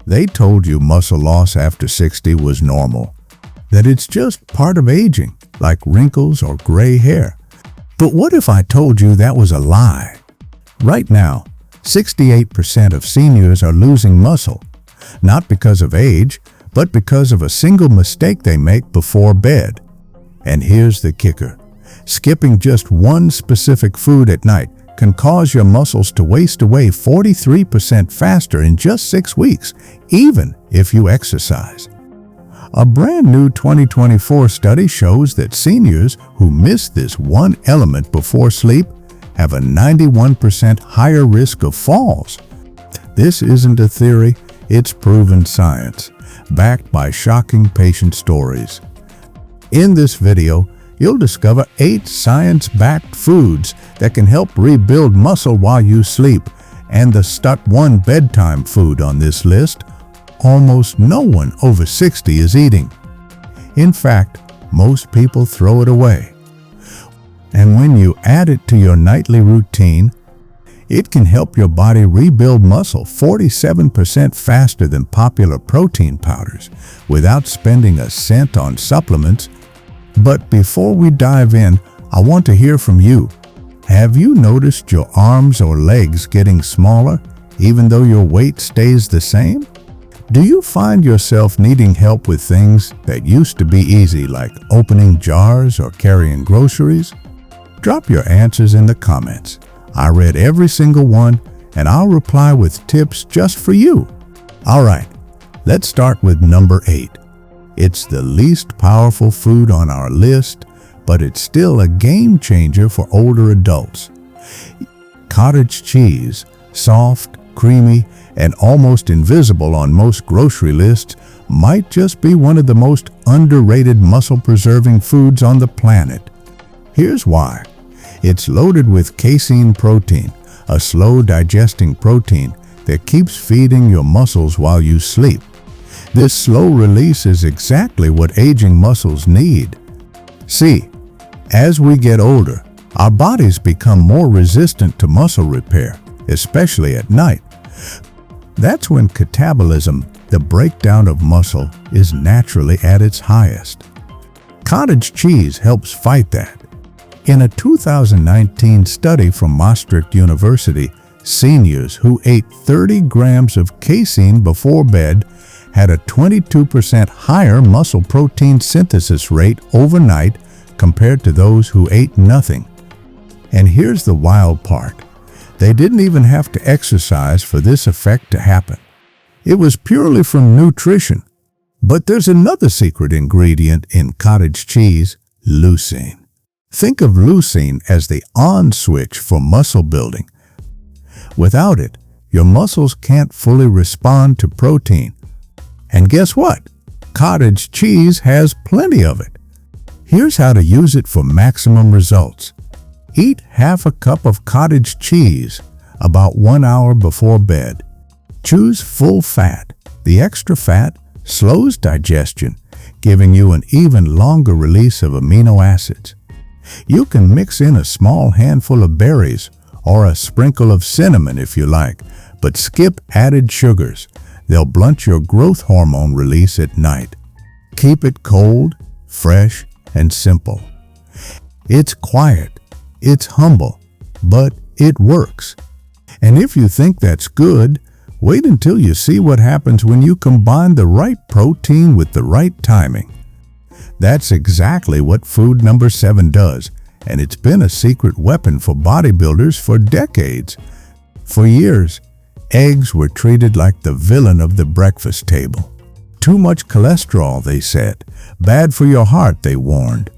They told you muscle loss after 60 was normal, that it's just part of aging, like wrinkles or gray hair. But what if I told you that was a lie? Right now, 68% of seniors are losing muscle, not because of age, but because of a single mistake they make before bed. And here's the kicker. Skipping just one specific food at night can cause your muscles to waste away 43% faster in just 6 weeks, even if you exercise. A brand new 2024 study shows that seniors who miss this one element before sleep have a 91% higher risk of falls. This isn't a theory, it's proven science, backed by shocking patient stories. In this video, you'll discover 8 science-backed foods that can help rebuild muscle while you sleep, and the #1 bedtime food on this list almost no one over 60 is eating. In fact, most people throw it away. And when you add it to your nightly routine, it can help your body rebuild muscle 47% faster than popular protein powders without spending a cent on supplements. But before we dive in, I want to hear from you. Have you noticed your arms or legs getting smaller, even though your weight stays the same? Do you find yourself needing help with things that used to be easy, like opening jars or carrying groceries? Drop your answers in the comments. I read every single one, and I'll reply with tips just for you. All right, let's start with number 8. It's the least powerful food on our list, but it's still a game changer for older adults. Cottage cheese, soft, creamy, and almost invisible on most grocery lists, might just be one of the most underrated muscle-preserving foods on the planet. Here's why. It's loaded with casein protein, a slow-digesting protein that keeps feeding your muscles while you sleep. This slow release is exactly what aging muscles need. See, as we get older, our bodies become more resistant to muscle repair, especially at night. That's when catabolism, the breakdown of muscle, is naturally at its highest. Cottage cheese helps fight that. In a 2019 study from Maastricht University, seniors who ate 30 grams of casein before bed had a 22% higher muscle protein synthesis rate overnight compared to those who ate nothing. And here's the wild part. They didn't even have to exercise for this effect to happen. It was purely from nutrition. But there's another secret ingredient in cottage cheese, leucine. Think of leucine as the on switch for muscle building. Without it, your muscles can't fully respond to protein. And guess what? Cottage cheese has plenty of it. Here's how to use it for maximum results. Eat half a cup of cottage cheese about 1 hour before bed. Choose full fat. The extra fat slows digestion, giving you an even longer release of amino acids. You can mix in a small handful of berries or a sprinkle of cinnamon if you like, but skip added sugars. They'll blunt your growth hormone release at night. Keep it cold, fresh, and simple. It's quiet. It's humble, but it works. And if you think that's good, wait until you see what happens when you combine the right protein with the right timing. That's exactly what food number 7 does, and it's been a secret weapon for bodybuilders for decades. For years, eggs were treated like the villain of the breakfast table. Too much cholesterol, they said. Bad for your heart, they warned.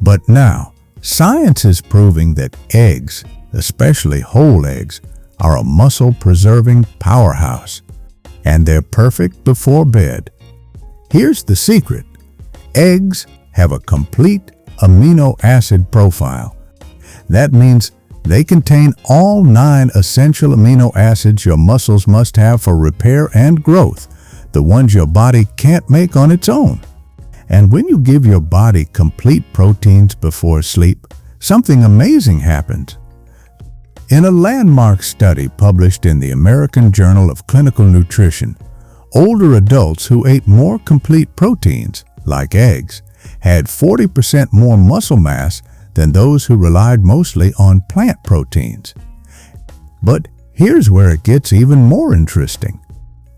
But now, science is proving that eggs, especially whole eggs, are a muscle-preserving powerhouse, and they're perfect before bed. Here's the secret. Eggs have a complete amino acid profile. That means they contain all 9 essential amino acids your muscles must have for repair and growth, the ones your body can't make on its own. And when you give your body complete proteins before sleep, something amazing happens. In a landmark study published in the American Journal of Clinical Nutrition, older adults who ate more complete proteins, like eggs, had 40% more muscle mass than those who relied mostly on plant proteins. But here's where it gets even more interesting.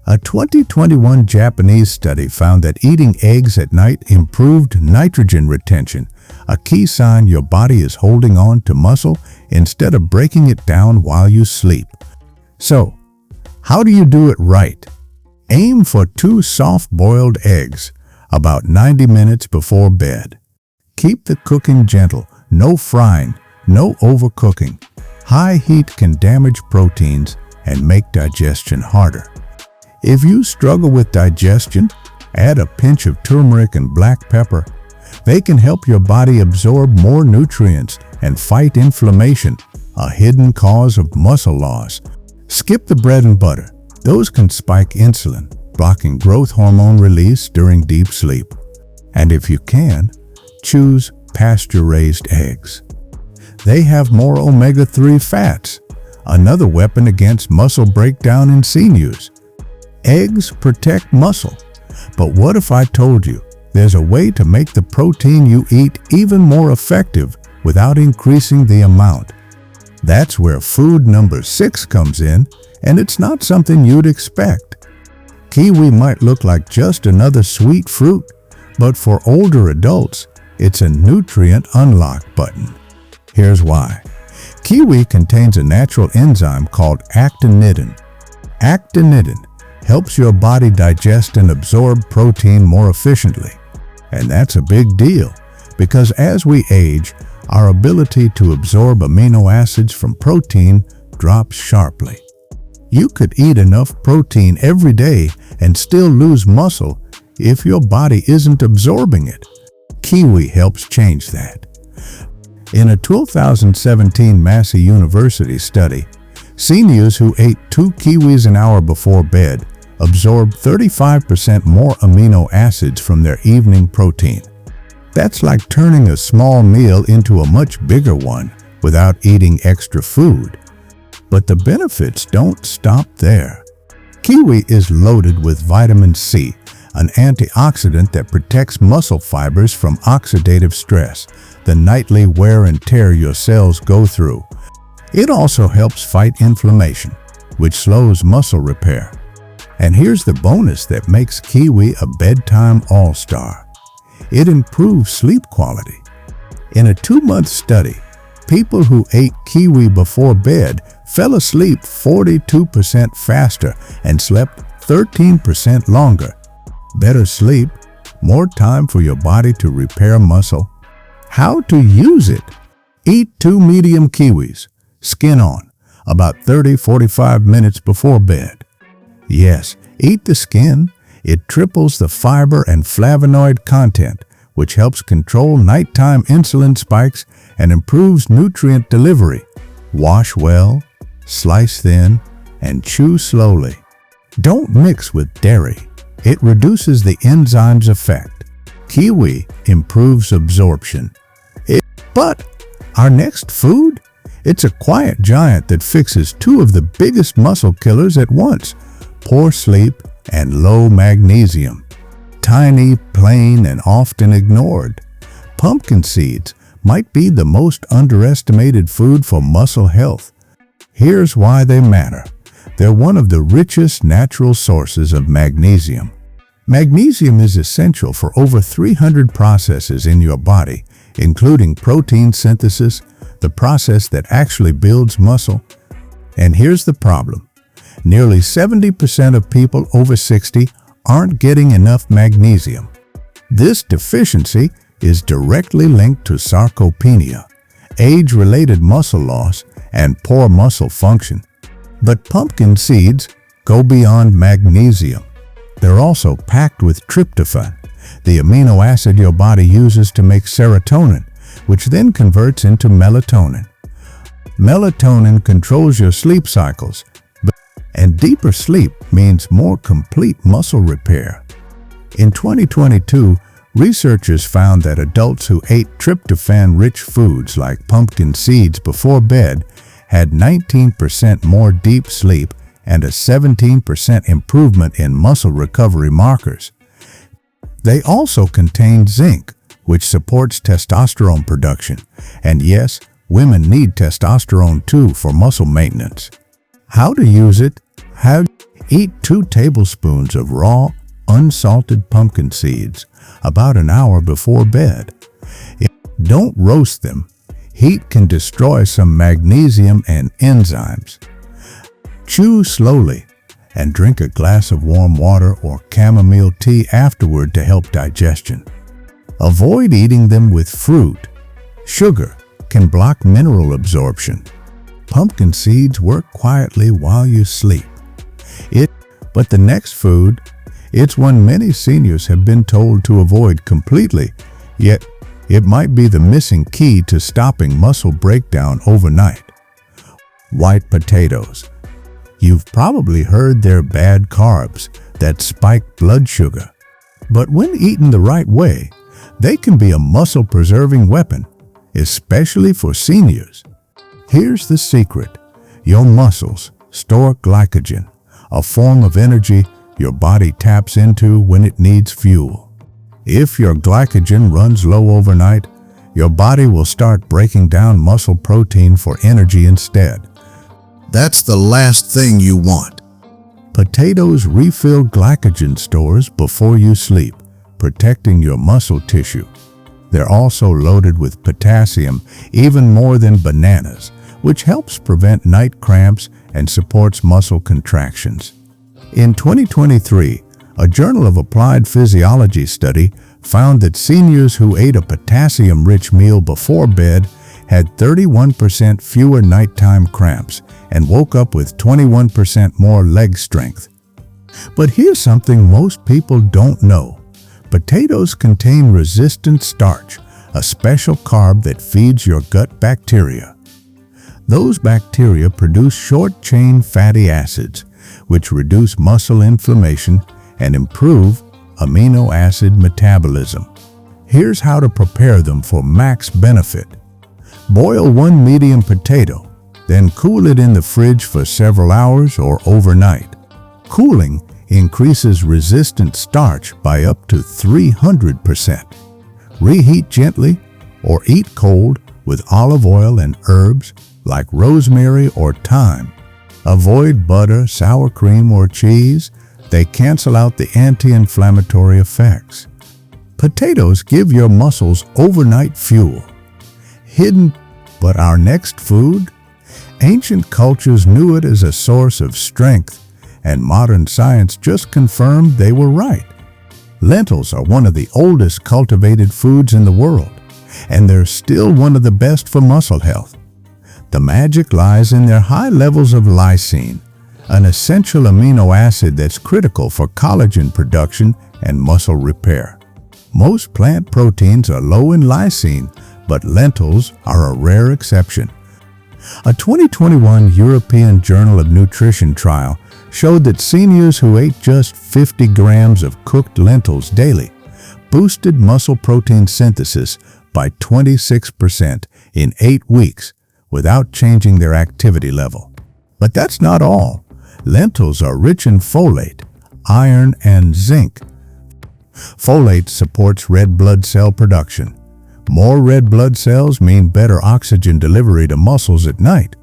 A 2021 Japanese study found that eating eggs at night improved nitrogen retention, a key sign your body is holding on to muscle instead of breaking it down while you sleep. So, how do you do it right? Aim for 2 soft-boiled eggs about 90 minutes before bed. Keep the cooking gentle, no frying, no overcooking. High heat can damage proteins and make digestion harder. If you struggle with digestion, add a pinch of turmeric and black pepper. They can help your body absorb more nutrients and fight inflammation, a hidden cause of muscle loss. Skip the bread and butter. Those can spike insulin, blocking growth hormone release during deep sleep. And if you can, choose pasture-raised eggs. They have more omega-3 fats, another weapon against muscle breakdown in sinews. Eggs protect muscle, but what if I told you there's a way to make the protein you eat even more effective without increasing the amount? That's where food number 6 comes in, and it's not something you'd expect. Kiwi might look like just another sweet fruit, but for older adults, it's a nutrient unlock button. Here's why. Kiwi contains a natural enzyme called actinidin. Actinidin helps your body digest and absorb protein more efficiently. And that's a big deal, because as we age, our ability to absorb amino acids from protein drops sharply. You could eat enough protein every day and still lose muscle if your body isn't absorbing it. Kiwi helps change that. In a 2017 Massey University study, seniors who ate 2 kiwis an hour before bed absorbed 35% more amino acids from their evening protein. That's like turning a small meal into a much bigger one without eating extra food. But the benefits don't stop there. Kiwi is loaded with vitamin C, an antioxidant that protects muscle fibers from oxidative stress, the nightly wear and tear your cells go through. It also helps fight inflammation, which slows muscle repair. And here's the bonus that makes kiwi a bedtime all-star. It improves sleep quality. In a 2-month study, people who ate kiwi before bed fell asleep 42% faster and slept 13% longer. Better sleep, more time for your body to repair muscle. How to use it? Eat 2 medium kiwis, skin on, about 30-45 minutes before bed. Yes, eat the skin. It triples the fiber and flavonoid content, which helps control nighttime insulin spikes and improves nutrient delivery. Wash well, slice thin, and chew slowly. Don't mix with dairy. It reduces the enzyme's effect. Kiwi improves absorption. But our next food? It's a quiet giant that fixes 2 of the biggest muscle killers at once: poor sleep and low magnesium. Tiny, plain, and often ignored. Pumpkin seeds might be the most underestimated food for muscle health. Here's why they matter. They're one of the richest natural sources of magnesium. Magnesium is essential for over 300 processes in your body, including protein synthesis, the process that actually builds muscle. And here's the problem. Nearly 70% of people over 60 aren't getting enough magnesium. This deficiency is directly linked to sarcopenia, age-related muscle loss, and poor muscle function. But pumpkin seeds go beyond magnesium. They're also packed with tryptophan, the amino acid your body uses to make serotonin, which then converts into melatonin. Melatonin controls your sleep cycles, and deeper sleep means more complete muscle repair. In 2022, researchers found that adults who ate tryptophan-rich foods like pumpkin seeds before bed had 19% more deep sleep and a 17% improvement in muscle recovery markers. They also contain zinc, which supports testosterone production. And yes, women need testosterone too for muscle maintenance. How to use it? Eat 2 tablespoons of raw, unsalted pumpkin seeds about an hour before bed. Don't roast them. Heat can destroy some magnesium and enzymes. Chew slowly and drink a glass of warm water or chamomile tea afterward to help digestion. Avoid eating them with fruit. Sugar can block mineral absorption. Pumpkin seeds work quietly while you sleep. But the next food, it's one many seniors have been told to avoid completely, yet it might be the missing key to stopping muscle breakdown overnight. White potatoes. You've probably heard they're bad carbs that spike blood sugar. But when eaten the right way, they can be a muscle-preserving weapon, especially for seniors. Here's the secret. Your muscles store glycogen, a form of energy your body taps into when it needs fuel. If your glycogen runs low overnight, your body will start breaking down muscle protein for energy instead. That's the last thing you want. Potatoes refill glycogen stores before you sleep, protecting your muscle tissue. They're also loaded with potassium, even more than bananas, which helps prevent night cramps and supports muscle contractions. In 2023, a Journal of Applied Physiology study found that seniors who ate a potassium-rich meal before bed had 31% fewer nighttime cramps and woke up with 21% more leg strength. But here's something most people don't know. Potatoes contain resistant starch, a special carb that feeds your gut bacteria. Those bacteria produce short-chain fatty acids, which reduce muscle inflammation and improve amino acid metabolism. Here's how to prepare them for max benefit. Boil 1 medium potato, then cool it in the fridge for several hours or overnight. Cooling increases resistant starch by up to 300%. Reheat gently or eat cold with olive oil and herbs like rosemary or thyme. Avoid butter, sour cream, or cheese. They cancel out the anti-inflammatory effects. Potatoes give your muscles overnight fuel. Hidden, but our next food? Ancient cultures knew it as a source of strength, and modern science just confirmed they were right. Lentils are one of the oldest cultivated foods in the world, and they're still one of the best for muscle health. The magic lies in their high levels of lysine, an essential amino acid that's critical for collagen production and muscle repair. Most plant proteins are low in lysine, but lentils are a rare exception. A 2021 European Journal of Nutrition trial showed that seniors who ate just 50 grams of cooked lentils daily boosted muscle protein synthesis by 26% in 8 weeks without changing their activity level. But that's not all. Lentils are rich in folate, iron, and zinc. Folate supports red blood cell production. More red blood cells mean better oxygen delivery to muscles at night.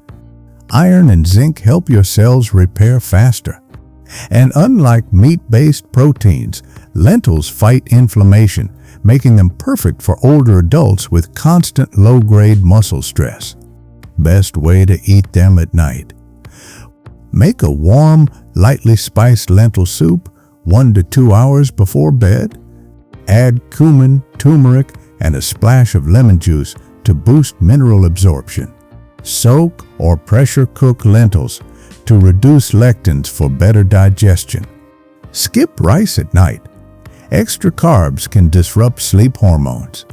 Iron and zinc help your cells repair faster. And unlike meat-based proteins, lentils fight inflammation, making them perfect for older adults with constant low-grade muscle stress. Best way to eat them at night. Make a warm, lightly spiced lentil soup 1 to 2 hours before bed. Add cumin, turmeric, and a splash of lemon juice to boost mineral absorption. Soak or pressure cook lentils to reduce lectins for better digestion. Skip rice at night. Extra carbs can disrupt sleep hormones.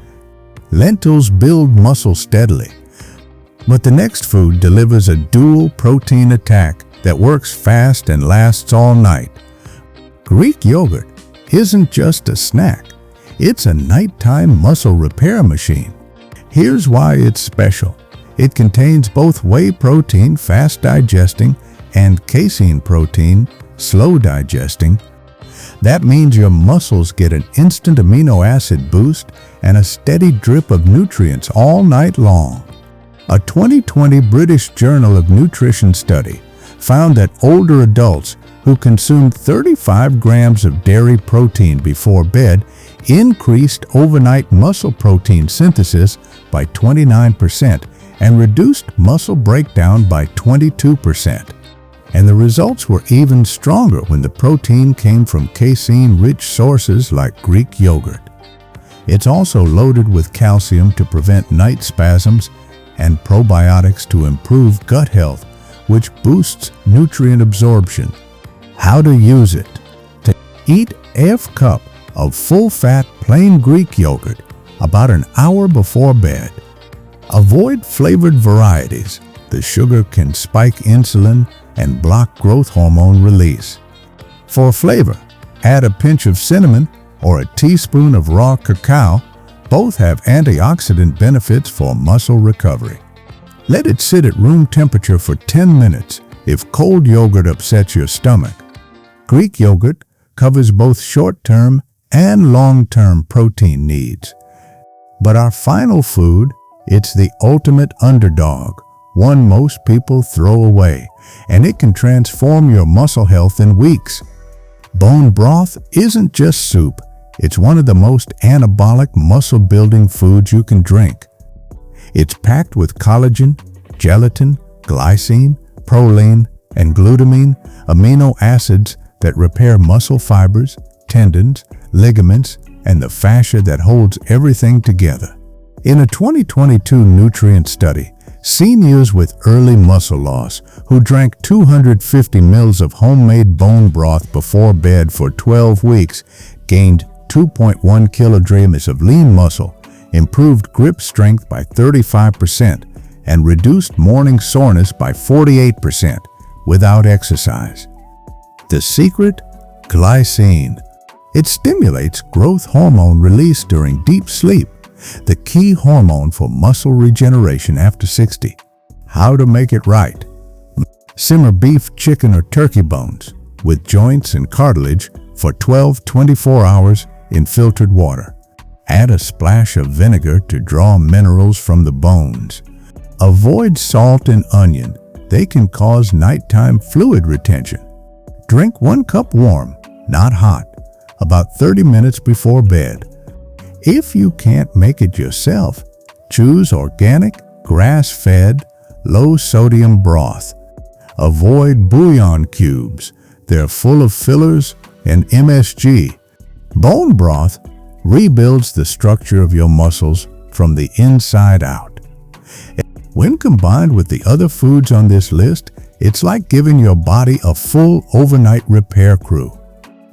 Lentils build muscle steadily. But the next food delivers a dual protein attack that works fast and lasts all night. Greek yogurt isn't just a snack. It's a nighttime muscle repair machine. Here's why it's special. It contains both whey protein, fast digesting, and casein protein, slow digesting. That means your muscles get an instant amino acid boost and a steady drip of nutrients all night long. A 2020 British Journal of Nutrition study found that older adults who consumed 35 grams of dairy protein before bed increased overnight muscle protein synthesis by 29% and reduced muscle breakdown by 22%. And the results were even stronger when the protein came from casein-rich sources like Greek yogurt. It's also loaded with calcium to prevent night spasms and probiotics to improve gut health, which boosts nutrient absorption. How to use it? To eat half cup of full-fat plain Greek yogurt about an hour before bed. Avoid flavored varieties. The sugar can spike insulin and block growth hormone release. For flavor, add a pinch of cinnamon or a teaspoon of raw cacao. Both have antioxidant benefits for muscle recovery. Let it sit at room temperature for 10 minutes if cold yogurt upsets your stomach. Greek yogurt covers both short-term and long-term protein needs. But our final food, it's the ultimate underdog, one most people throw away, and it can transform your muscle health in weeks. Bone broth isn't just soup. It's one of the most anabolic muscle-building foods you can drink. It's packed with collagen, gelatin, glycine, proline, and glutamine, amino acids that repair muscle fibers, tendons, ligaments, and the fascia that holds everything together. In a 2022 nutrient study, seniors with early muscle loss who drank 250 ml of homemade bone broth before bed for 12 weeks gained 2.1 kilograms of lean muscle, improved grip strength by 35%, and reduced morning soreness by 48% without exercise. The secret? Glycine. It stimulates growth hormone release during deep sleep, the key hormone for muscle regeneration after 60. How to make it right? Simmer beef, chicken, or turkey bones with joints and cartilage for 12-24 hours in filtered water. Add a splash of vinegar to draw minerals from the bones. Avoid salt and onion. They can cause nighttime fluid retention. Drink 1 cup warm, not hot, about 30 minutes before bed. If you can't make it yourself, choose organic, grass-fed, low-sodium broth. Avoid bouillon cubes. They're full of fillers and MSG. Bone broth rebuilds the structure of your muscles from the inside out. When combined with the other foods on this list, it's like giving your body a full overnight repair crew.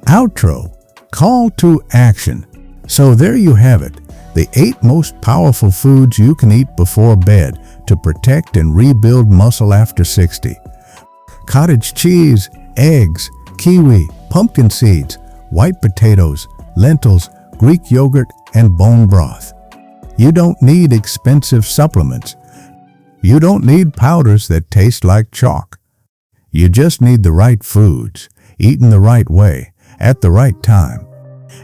Outro. Call to action. So there you have it, the 8 most powerful foods you can eat before bed to protect and rebuild muscle after 60. Cottage cheese, eggs, kiwi, pumpkin seeds, white potatoes, lentils, Greek yogurt, and bone broth. You don't need expensive supplements. You don't need powders that taste like chalk. You just need the right foods, eaten the right way, at the right time.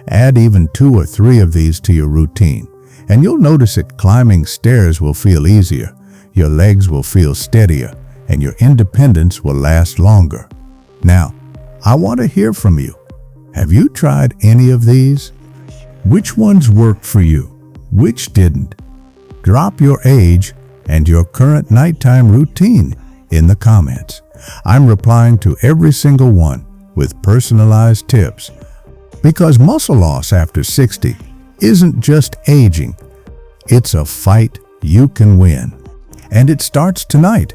Add even 2 or 3 of these to your routine, and you'll notice that climbing stairs will feel easier, your legs will feel steadier, and your independence will last longer. Now, I want to hear from you. Have you tried any of these? Which ones worked for you? Which didn't? Drop your age and your current nighttime routine in the comments. I'm replying to every single one with personalized tips, because muscle loss after 60 isn't just aging. It's a fight you can win. And it starts tonight.